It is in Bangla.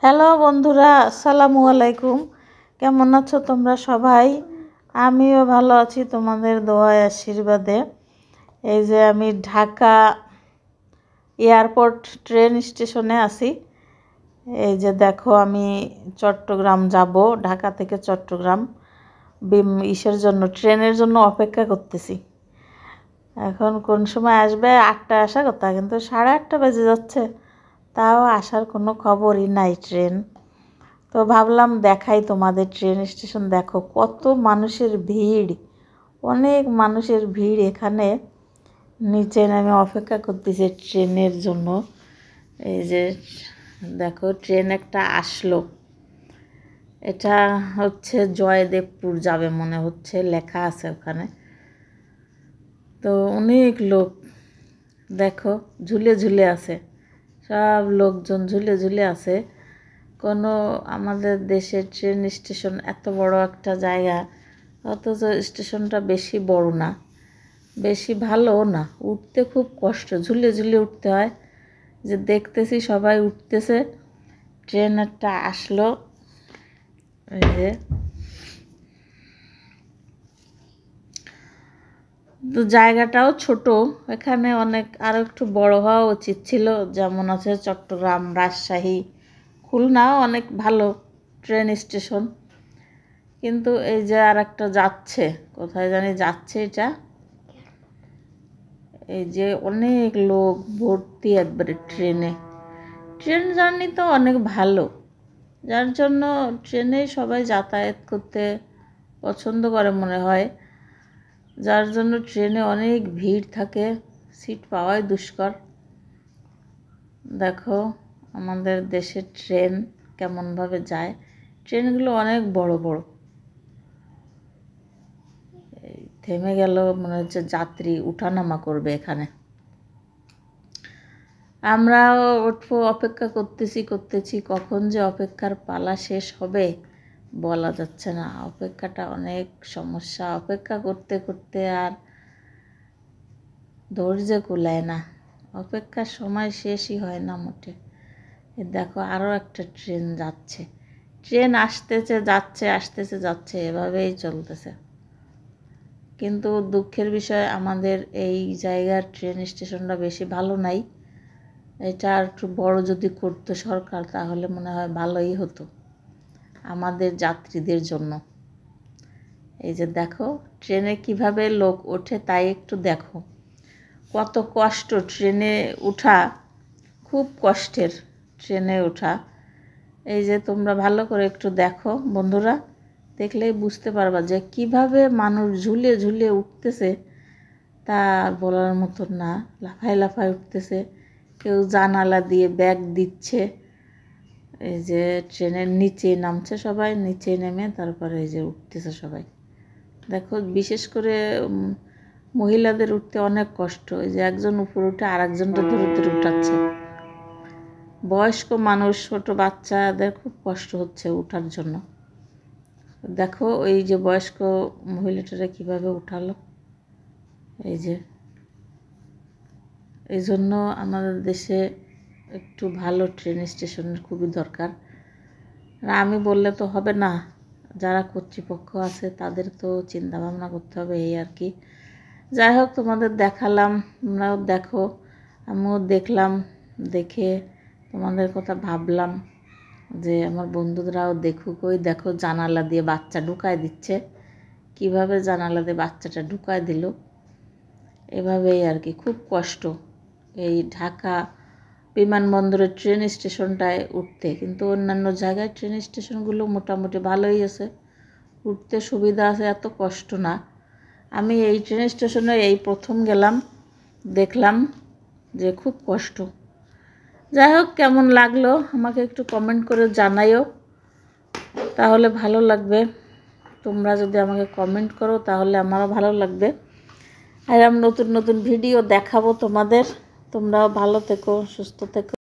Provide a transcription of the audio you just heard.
হ্যালো বন্ধুরা, আসসালামু আলাইকুম। কেমন আছো তোমরা সবাই? আমিও ভালো আছি তোমাদের দোয়ায় আশীর্বাদে। এই যে আমি ঢাকা এয়ারপোর্ট ট্রেন স্টেশনে আছি। এই যে দেখো, আমি চট্টগ্রাম যাব, ঢাকা থেকে চট্টগ্রাম ইসের জন্য, ট্রেনের জন্য অপেক্ষা করতেছি। এখন কোন সময় আসবে? 8টায় আসার কথা, কিন্তু 8:30 বেজে যাচ্ছে, তাও আসার কোনো খবরই নাই ট্রেন। তো ভাবলাম দেখাই তোমাদের ট্রেন স্টেশন। দেখো কত মানুষের ভিড়, অনেক মানুষের ভিড় এখানে। নিচে নামে অপেক্ষা করতেছে ট্রেনের জন্য। এই যে দেখো, ট্রেন একটা আসলো। এটা হচ্ছে জয়দেবপুর যাবে মনে হচ্ছে, লেখা আছে ওখানে। তো অনেক লোক দেখো ঝুলে ঝুলে আছে, সব লোকজন ঝুলে ঝুলে আছে। কোনো আমাদের দেশের ট্রেন স্টেশন এত বড় একটা জায়গা, অথচ স্টেশনটা বেশি বড় না, বেশি ভালোও না, উঠতে খুব কষ্ট, ঝুলে ঝুলে উঠতে হয়। যে দেখতেছি সবাই উঠতেছে, ট্রেন একটা আসলো। এই যে তো জায়গাটাও ছোট, এখানে অনেক আরও একটু বড় হওয়া উচিত ছিল। যেমন আছে চট্টগ্রাম, রাজশাহী, খুলনাও অনেক ভালো ট্রেন স্টেশন। কিন্তু এই যে আর একটা যাচ্ছে, কোথায় জানি যাচ্ছে এটা। এই যে অনেক লোক ভর্তি একবারে ট্রেনে। ট্রেন জার্নি তো অনেক ভালো, যার জন্য ট্রেনে সবাই যাতায়াত করতে পছন্দ করে মনে হয়, যার জন্য ট্রেনে অনেক ভিড় থাকে, সিট পাওয়াই দুষ্কর। দেখো আমাদের দেশের ট্রেন কেমনভাবে যায়, ট্রেনগুলো অনেক বড় বড়। থেমে গেল, মনে হচ্ছে যাত্রী উঠানামা করবে এখানে। আমরাও উঠবো, অপেক্ষা করতেছি, কখন যে অপেক্ষার পালা শেষ হবে বলা যাচ্ছে না। অপেক্ষাটা অনেক সমস্যা, অপেক্ষা করতে করতে আর ধৈর্য কুলায় না, অপেক্ষার সময় শেষই হয় না মোটে। দেখো আরও একটা ট্রেন যাচ্ছে, ট্রেন আসতেছে যাচ্ছে, আসতেছে যাচ্ছে, এভাবেই চলতেছে। কিন্তু দুঃখের বিষয়, আমাদের এই জায়গার ট্রেন স্টেশনটা বেশি ভালো নাই। এটা আর একটু বড় যদি করতো সরকার, তাহলে মনে হয় ভালোই হতো আমাদের যাত্রীদের জন্য। এই যে দেখো ট্রেনে কিভাবে লোক ওঠে, তাই একটু দেখো। কত কষ্ট ট্রেনে ওঠা, খুব কষ্টের ট্রেনে ওঠা। এই যে তোমরা ভালো করে একটু দেখো বন্ধুরা, দেখলেই বুঝতে পারবা যে কিভাবে মানুষ ঝুলে ঝুলে উঠতেছে, তা বলার মতন না। লাফায় লাফায় উঠতেছে, কেউ জানালা দিয়ে ব্যাগ দিচ্ছে। এই যে ট্রেনের নিচে নামছে সবাই, নিচে নেমে তারপরে এই যে উঠতেছে সবাই। দেখো বিশেষ করে মহিলাদের উঠতে অনেক কষ্ট। এই যে একজন উপরে উঠে আর একজনটা ধরে ধরে উঠাচ্ছে। বয়স্ক মানুষ, ছোট বাচ্চাদের খুব কষ্ট হচ্ছে ওঠার জন্য। দেখো ওই যে বয়স্ক মহিলাটারা কীভাবে উঠালো। এই যে এই জন্য আমাদের দেশে একটু ভালো ট্রেন স্টেশনের খুবই দরকার। আমি বললে তো হবে না, যারা কর্তৃপক্ষ আছে তাদের তো চিন্তা ভাবনা করতে হবে, এই আর কি। যাই হোক, তোমাদের দেখালাম, তোমরাও দেখো, আমিও দেখলাম, দেখে তোমাদের কথা ভাবলাম যে আমার বন্ধুরাও দেখুক। ওই দেখো জানালা দিয়ে বাচ্চা ঢুকায় দিচ্ছে, কিভাবে জানালা দিয়ে বাচ্চাটা ঢুকায় দিল, এভাবেই আর কি। খুব কষ্ট এই ঢাকা বিমানবন্দরের ট্রেন স্টেশনটায় উঠতে, কিন্তু অন্যান্য জায়গায় ট্রেন স্টেশনগুলো মোটামুটি ভালোই আছে, উঠতে সুবিধা আছে, এত কষ্ট না। আমি এই ট্রেন স্টেশনে এই প্রথম গেলাম, দেখলাম যে খুব কষ্ট। যাই হোক, কেমন লাগলো আমাকে একটু কমেন্ট করে জানাইও, তাহলে ভালো লাগবে। তোমরা যদি আমাকে কমেন্ট করো তাহলে আমারও ভালো লাগবে। আর আমি নতুন নতুন ভিডিও দেখাবো তোমাদের। তোমরাও ভালো থেকো, সুস্থ থেকো।